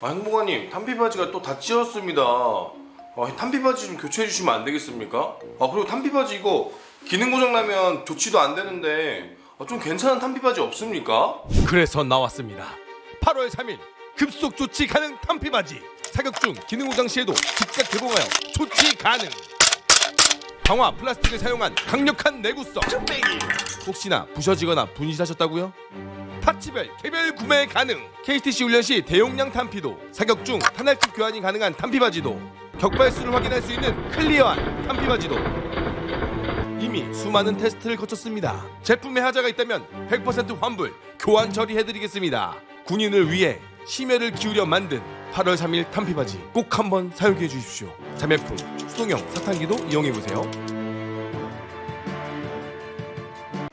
행복아님, 탄피바지가 또 다 찢었습니다. 탄피바지 좀 교체해 주시면 안 되겠습니까? 그리고 탄피바지 이거 기능 고장 나면 조치도 안 되는데 좀 괜찮은 탄피바지 없습니까? 그래서 나왔습니다. 8월 3일 급속 조치 가능 탄피바지. 사격 중 기능 고장 시에도 즉각 개봉하여 조치 가능. 강화 플라스틱을 사용한 강력한 내구성. 혹시나 부셔지거나 분실하셨다고요? 파츠별 개별 구매 가능. KTC 훈련 시 대용량 탄피도, 사격 중 탄알집 교환이 가능한 탄피바지도, 격발수를 확인할 수 있는 클리어한 탄피바지도 이미 수많은 테스트를 거쳤습니다. 제품에 하자가 있다면 100% 환불, 교환 처리해드리겠습니다. 군인을 위해 심혈을 기울여 만든 8월 3일 탄피바지 꼭 한번 사용해 주십시오. 자매품, 수동형 사탕기도 이용해보세요.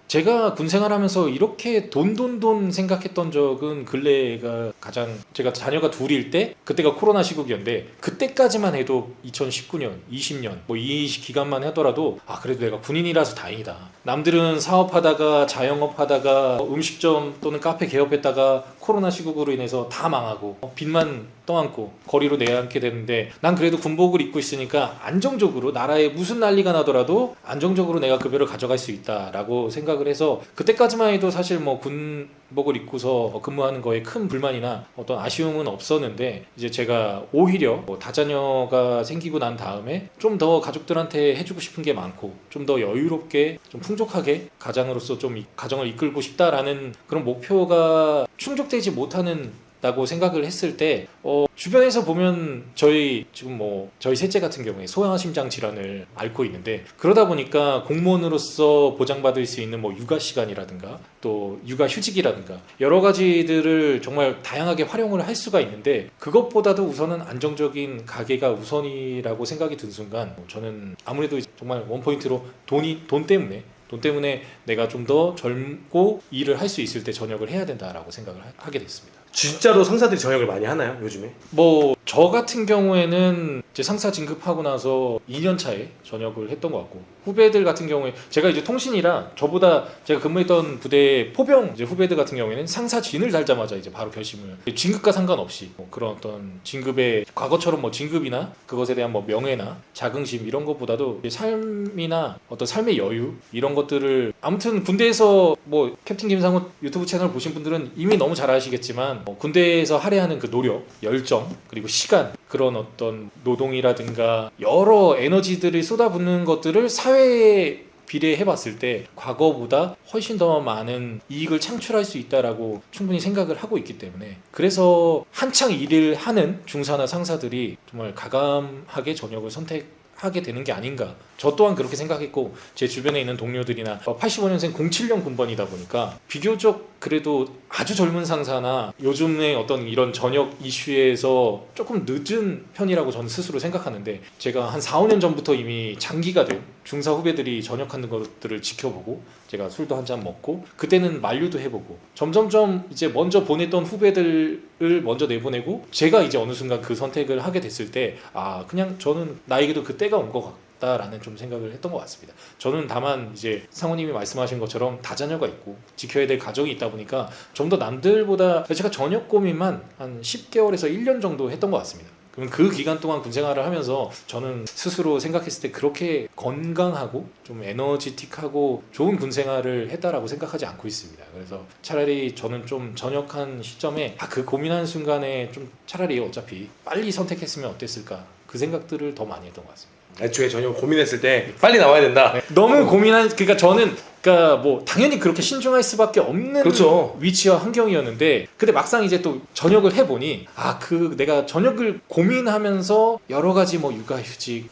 제가 군 생활하면서 이렇게 돈 생각했던 적은 근래가 가장, 제가 자녀가 둘일 때 그때가 코로나 시국이었는데, 그때까지만 해도 2019년, 20년 이 기간만 하더라도 그래도 내가 군인이라서 다행이다. 남들은 사업하다가 자영업하다가 음식점 또는 카페 개업했다가 코로나 시국으로 인해서 다 망하고 빚만 떠안고 거리로 내앉게 되는데, 난 그래도 군복을 입고 있으니까 안정적으로 나라에 무슨 난리가 나더라도 안정적으로 내가 급여를 가져갈 수 있다라고 생각을 해서, 그때까지만 해도 사실 군복을 입고서 근무하는 거에 큰 불만이나 어떤 아쉬움은 없었는데, 이제 제가 오히려 다자녀가 생기고 난 다음에 좀 더 가족들한테 해주고 싶은 게 많고 좀 더 여유롭게 좀 풍족하게 가장으로서 좀 가정을 이끌고 싶다라는 그런 목표가 충족되지 못하는 다고 생각을 했을 때, 주변에서 보면 저희 셋째 같은 경우에 소아심장 질환을 앓고 있는데, 그러다 보니까 공무원으로서 보장받을 수 있는 육아 시간이라든가 또 육아 휴직이라든가 여러 가지들을 정말 다양하게 활용을 할 수가 있는데, 그것보다도 우선은 안정적인 가게가 우선이라고 생각이 든 순간, 저는 아무래도 정말 원포인트로 돈 때문에 내가 좀 더 젊고 일을 할 수 있을 때 전역을 해야 된다라고 생각을 하게 됐습니다. 진짜로 상사들이 전역을 많이 하나요, 요즘에? 저 같은 경우에는 이제 상사 진급하고 나서 2년 차에 전역을 했던 것 같고, 후배들 같은 경우에 제가 이제 통신이라 저보다 제가 근무했던 부대 포병 이제 후배들 같은 경우에는 상사 진을 달자마자 이제 바로 결심을, 진급과 상관없이 그런 어떤 진급의 과거처럼 진급이나 그것에 대한 명예나 자긍심 이런 것보다도 삶이나 어떤 삶의 여유 이런 것들을, 아무튼 군대에서 캡틴 김상훈 유튜브 채널 보신 분들은 이미 너무 잘 아시겠지만, 군대에서 할애하는 그 노력, 열정, 그리고 시간, 그런 어떤 노동이라든가 여러 에너지들을 쏟아붓는 것들을 사회에 비례해봤을 때 과거보다 훨씬 더 많은 이익을 창출할 수 있다라고 충분히 생각을 하고 있기 때문에, 그래서 한창 일을 하는 중사나 상사들이 정말 가감하게 전역을 선택하게 되는 게 아닌가. 저 또한 그렇게 생각했고, 제 주변에 있는 동료들이나 85년생 07년 군번이다 보니까 비교적 그래도 아주 젊은 상사나 요즘의 어떤 이런 전역 이슈에서 조금 늦은 편이라고 저는 스스로 생각하는데, 제가 한 4, 5년 전부터 이미 장기가 된 중사 후배들이 전역하는 것들을 지켜보고, 제가 술도 한잔 먹고 그때는 만류도 해보고, 점점점 이제 먼저 보냈던 후배들을 먼저 내보내고, 제가 이제 어느 순간 그 선택을 하게 됐을 때, 그냥 저는 나에게도 그 때가 온 것 같다라는 좀 생각을 했던 것 같습니다. 저는 다만 이제 상호님이 말씀하신 것처럼 다자녀가 있고 지켜야 될 가정이 있다 보니까 좀 더 남들보다, 제가 전역 고민만 한 10개월에서 1년 정도 했던 것 같습니다. 그럼 그 기간 동안 군 생활을 하면서 저는 스스로 생각했을 때 그렇게 건강하고 좀 에너지틱하고 좋은 군 생활을 했다라고 생각하지 않고 있습니다. 그래서 차라리 저는 좀 전역한 시점에 그 고민하는 순간에 좀 차라리 어차피 빨리 선택했으면 어땠을까, 그 생각들을 더 많이 했던 것 같습니다. 애초에 전역 고민했을 때 빨리 나와야 된다. 너무 그러니까 저는 당연히 그렇게 신중할 수밖에 없는, 그렇죠, 위치와 환경이었는데, 근데 막상 이제 또 전역을 해보니 내가 전역을 고민하면서 여러 가지 육아휴직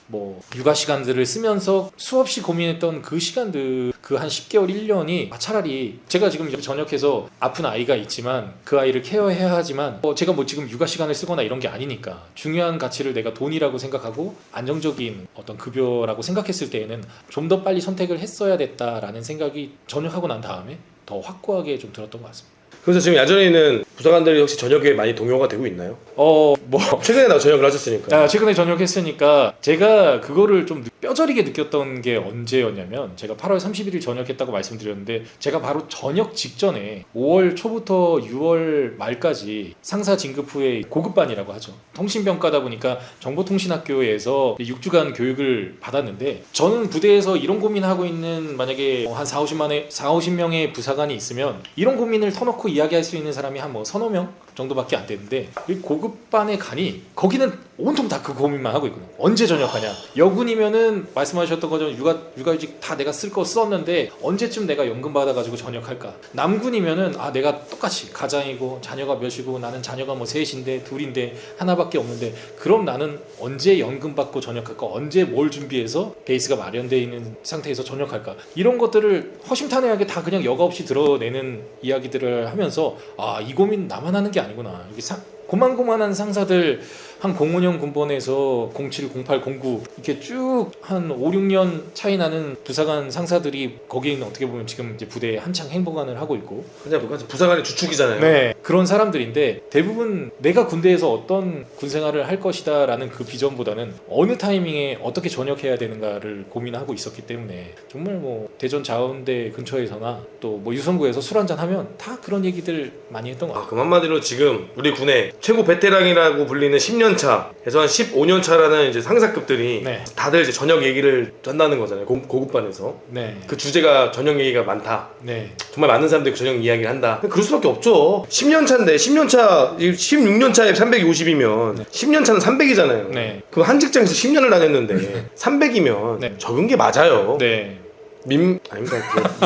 육아 시간들을 쓰면서 수없이 고민했던 그 시간들, 그 한 10개월 1년이 차라리 제가 지금 전역해서 아픈 아이가 있지만 그 아이를 케어해야 하지만 제가 지금 육아 시간을 쓰거나 이런 게 아니니까, 중요한 가치를 내가 돈이라고 생각하고 안정적인 어떤 급여라고 생각했을 때에는 좀 더 빨리 선택을 했어야 됐다라는 생각이 전역하고 난 다음에 더 확고하게 좀 들었던 것 같습니다. 그래서 지금 야전에는 부사관들이 혹시 전역에 많이 동요가 되고 있나요? 뭐 최근에 나 전역을 하셨으니까. 최근에 전역했으니까 제가 그거를 좀 뼈저리게 느꼈던 게 언제였냐면 제가 8월 31일 전역했다고 말씀드렸는데 제가 바로 전역 직전에 5월 초부터 6월 말까지 상사 진급 후에 고급반이라고 하죠. 통신병과다 보니까 정보통신학교에서 6주간 교육을 받았는데 저는 부대에서 이런 고민하고 있는 만약에 한 50명의 부사관이 있으면 이런 고민을 터놓고 이야기할 수 있는 사람이 한 뭐 서너 명 정도밖에 안 되는데 이 고급반에 가니 거기는 온통 다 그 고민만 하고 있거든요. 언제 전역하냐. 여군이면은 말씀하셨던 것처럼 육아휴직 다 내가 쓸 거 썼는데 언제쯤 내가 연금 받아가지고 전역할까. 남군이면은 내가 똑같이 가장이고 자녀가 몇이고 나는 자녀가 뭐 셋인데 둘인데 하나밖에 없는데 그럼 나는 언제 연금 받고 전역할까. 언제 뭘 준비해서 베이스가 마련되어 있는 상태에서 전역할까. 이런 것들을 허심탄회하게 다 그냥 여과 없이 드러내는 이야기들을 하면서 이 고민 나만 하는 게 아니구나. 이게 고만고만한 상사들 한 05년 군번에서 07, 08, 09 이렇게 쭉 한 5, 6년 차이 나는 부사관 상사들이 거기는 어떻게 보면 지금 이제 부대에 한창 행보관을 하고 있고 그냥 부사관의 주축이잖아요. 네, 그런 사람들인데 대부분 내가 군대에서 어떤 군 생활을 할 것이다 라는 그 비전보다는 어느 타이밍에 어떻게 전역해야 되는가를 고민하고 있었기 때문에 정말 뭐 대전 자원대 근처에서나 또 뭐 유성구에서 술 한잔 하면 다 그런 얘기들 많이 했던 것 같아요. 그럼 한마디로 지금 우리 군의 최고 베테랑이라고 불리는 10년 차에서 한 15년 차라는 이제 상사급들이 네. 다들 이제 전역 얘기를 한다는 거잖아요. 고급반에서. 네. 그 주제가 전역 얘기가 많다. 네. 정말 많은 사람들이 전역 이야기를 한다. 그럴 수밖에 없죠. 10년 차인데 10년 차 16년 차에 350이면 네. 10년 차는 300이잖아요. 네. 그럼 한 직장에서 10년을 다녔는데 300이면 네. 적은 게 맞아요. 네. 아닙니다.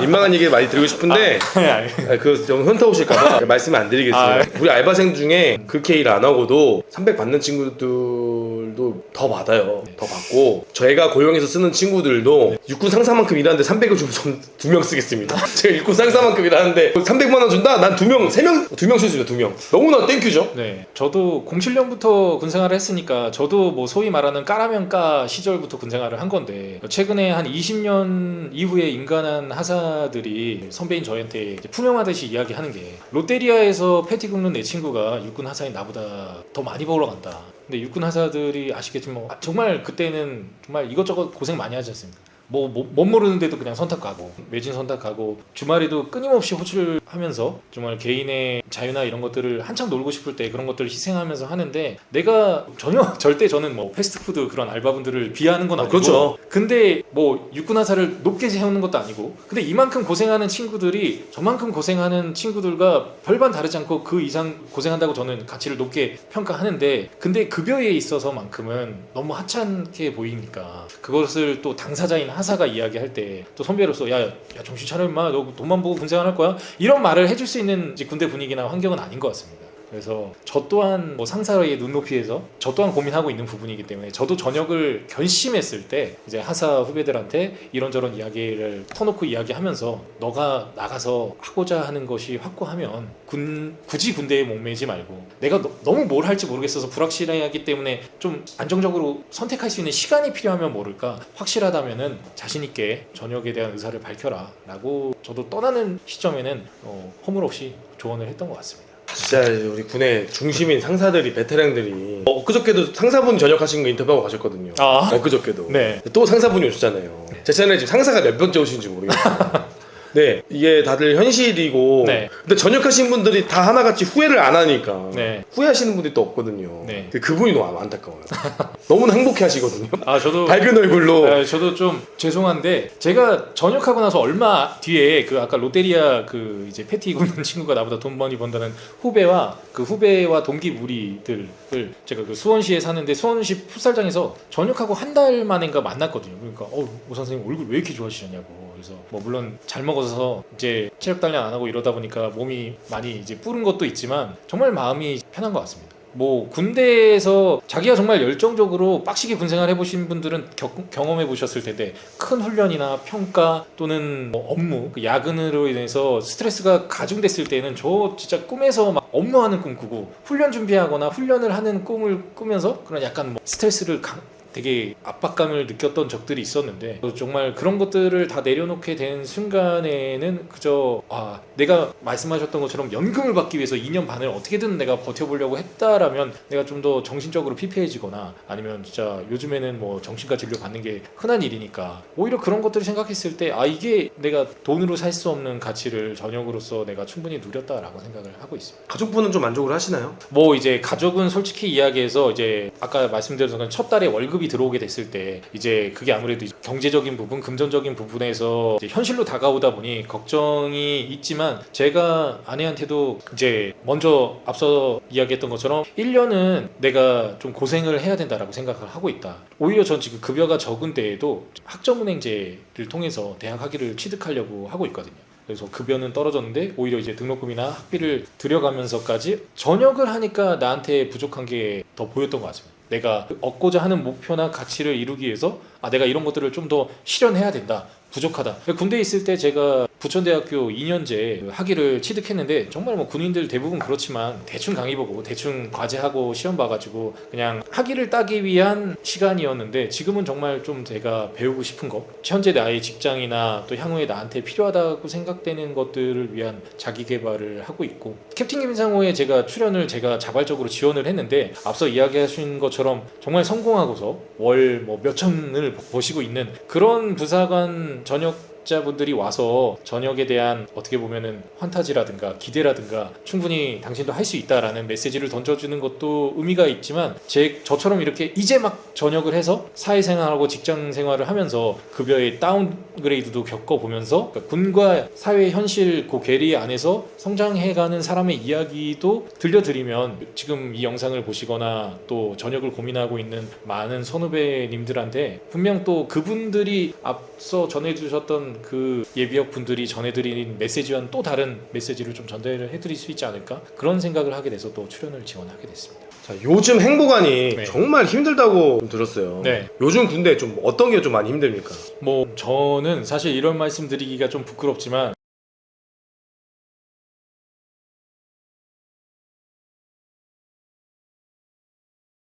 민망한 얘기 많이 드리고 싶은데 좀 현타 오실까봐 말씀 안 드리겠어요. 우리 알바생 중에 그렇게 일 안 하고도 300 받는 친구들도 더 받아요. 더 받고 저희가 고용해서 쓰는 친구들도 육군 상사만큼 일하는데 300을 주면 2명 쓰겠습니다. 제가 육군 상사만큼 일하는데 300만 원 준다? 난 2명 쓸 수 있어요. 2명. 너무나 땡큐죠. 네, 저도 07년부터 군생활을 했으니까 저도 뭐 소위 말하는 까라면까 시절부터 군생활을 한 건데 최근에 한 20년 이후에 임관한 하사들이 선배인 저한테 이제 품명하듯이 이야기하는 게 롯데리아에서 패티 굽는 내 친구가 육군 하사인 나보다 더 많이 벌어 간다. 근데 육군 하사들이 아시겠지만 정말 그때는 정말 이것저것 고생 많이 하지 않습니까? 못 모르는데도 그냥 선탁 가고 매진 선탁 가고 주말에도 끊임없이 호출하면서 정말 개인의 자유나 이런 것들을 한창 놀고 싶을 때 그런 것들을 희생하면서 하는데 내가 절대 저는 뭐 패스트푸드 그런 알바분들을 비하하는 건 아니고 그렇죠. 근데 뭐 육군하사를 높게 세우는 것도 아니고 근데 이만큼 고생하는 친구들이 저만큼 고생하는 친구들과 별반 다르지 않고 그 이상 고생한다고 저는 가치를 높게 평가하는데 근데 급여에 있어서만큼은 너무 하찮게 보이니까 그것을 또 당사자인 하사가 이야기할 때 또 선배로서 야 정신 차려 임마 너 돈만 보고 군생활 할 거야 이런 말을 해줄 수 있는 이제 군대 분위기나 환경은 아닌 것 같습니다. 그래서 저 또한 뭐 상사의 눈높이에서 저 또한 고민하고 있는 부분이기 때문에 저도 전역을 결심했을 때 이제 하사 후배들한테 이런저런 이야기를 터놓고 이야기하면서 너가 나가서 하고자 하는 것이 확고하면 굳이 군대에 목매지 말고 내가 너무 뭘 할지 모르겠어서 불확실하기 때문에 좀 안정적으로 선택할 수 있는 시간이 필요하면 모를까 확실하다면은 자신 있게 전역에 대한 의사를 밝혀라 라고 저도 떠나는 시점에는 허물 없이 조언을 했던 것 같습니다. 진짜 우리 군의 중심인 상사들이 베테랑들이 엊그저께도 상사분이 전역하신 거 인터뷰하고 가셨거든요. 엊그저께도. 네. 또 상사분이 오셨잖아요. 제 채널에 지금 상사가 몇 번째 오신지 모르겠어요. 네, 이게 다들 현실이고 네. 근데 전역하신 분들이 다 하나같이 후회를 안 하니까 네. 후회하시는 분들이 또 없거든요. 네. 그분이 너무 안타까워요. 너무나 행복해 하시거든요. 저도 밝은 얼굴로. 저도 좀 죄송한데 제가 전역하고 나서 얼마 뒤에 그 아까 롯데리아 그 이제 패티 굽는 친구가 나보다 돈 많이 번다는 후배와 그 후배와 동기 무리들을 제가 그 수원시에 사는데 수원시 풋살장에서 전역하고 한 달 만인가 만났거든요. 그러니까 오 선생님 얼굴 왜 이렇게 좋아지셨냐고. 그래서 뭐 물론 잘 먹어서 이제 체력 단련 안 하고 이러다 보니까 몸이 많이 이제 뿌른 것도 있지만 정말 마음이 편한 것 같습니다. 뭐 군대에서 자기가 정말 열정적으로 빡시게 군생활 해보신 분들은 경험해 보셨을 텐데 큰 훈련이나 평가 또는 뭐 업무 그 야근으로 인해서 스트레스가 가중됐을 때는 저 진짜 꿈에서 막 업무하는 꿈 꾸고 훈련 준비하거나 훈련을 하는 꿈을 꾸면서 그런 약간 뭐 스트레스를 되게 압박감을 느꼈던 적들이 있었는데 정말 그런 것들을 다 내려놓게 된 순간에는 그저 내가 말씀하셨던 것처럼 연금을 받기 위해서 2년 반을 어떻게든 내가 버텨보려고 했다라면 내가 좀 더 정신적으로 피폐해지거나 아니면 진짜 요즘에는 뭐 정신과 진료 받는 게 흔한 일이니까 오히려 그런 것들을 생각했을 때 이게 내가 돈으로 살 수 없는 가치를 저녁으로서 내가 충분히 누렸다라고 생각을 하고 있습니다. 가족분은 좀 만족을 하시나요? 뭐 이제 가족은 솔직히 이야기해서 이제 아까 말씀드렸던 첫 달에 월급이 들어오게 됐을 때 이제 그게 아무래도 경제적인 부분, 금전적인 부분에서 이제 현실로 다가오다 보니 걱정이 있지만 제가 아내한테도 이제 먼저 앞서 이야기했던 것처럼 1년은 내가 좀 고생을 해야 된다라고 생각을 하고 있다. 오히려 전 지금 급여가 적은 때에도 학점은행제를 통해서 대학 학위를 취득하려고 하고 있거든요. 그래서 급여는 떨어졌는데 오히려 이제 등록금이나 학비를 들여가면서까지 전역을 하니까 나한테 부족한 게 더 보였던 것 같습니다. 내가 얻고자 하는 목표나 가치를 이루기 위해서 내가 이런 것들을 좀 더 실현해야 된다. 부족하다. 군대에 있을 때 제가 부천대학교 2년제 학위를 취득했는데 정말 뭐 군인들 대부분 그렇지만 대충 강의 보고 대충 과제하고 시험 봐가지고 그냥 학위를 따기 위한 시간이었는데 지금은 정말 좀 제가 배우고 싶은 것, 현재 나의 직장이나 또 향후에 나한테 필요하다고 생각되는 것들을 위한 자기 개발을 하고 있고 캡틴 김상호에 제가 출연을 제가 자발적으로 지원을 했는데 앞서 이야기하신 것처럼 정말 성공하고서 월 뭐 몇천을 버시고 있는 그런 부사관 전역자분들이 와서 전역에 대한 어떻게 보면은 환타지라든가 기대라든가 충분히 당신도 할 수 있다라는 메시지를 던져주는 것도 의미가 있지만 저처럼 이렇게 이제 막 전역을 해서 사회생활하고 직장생활을 하면서 급여의 다운그레이드도 겪어보면서 그러니까 군과 사회 현실 그 괴리 안에서 성장해가는 사람의 이야기도 들려드리면 지금 이 영상을 보시거나 또 전역을 고민하고 있는 많은 선후배님들한테 분명 또 그분들이 앞서 전해주셨던 그 예비역 분들이 전해드린 메시지와는 또 다른 메시지를 좀 전달을 해드릴 수 있지 않을까 그런 생각을 하게 돼서 또 출연을 지원하게 됐습니다. 자, 요즘 행보관이 네. 정말 힘들다고 들었어요. 네. 요즘 군대 좀 어떤 게 좀 많이 힘듭니까? 뭐 저는 사실 이런 말씀 드리기가 좀 부끄럽지만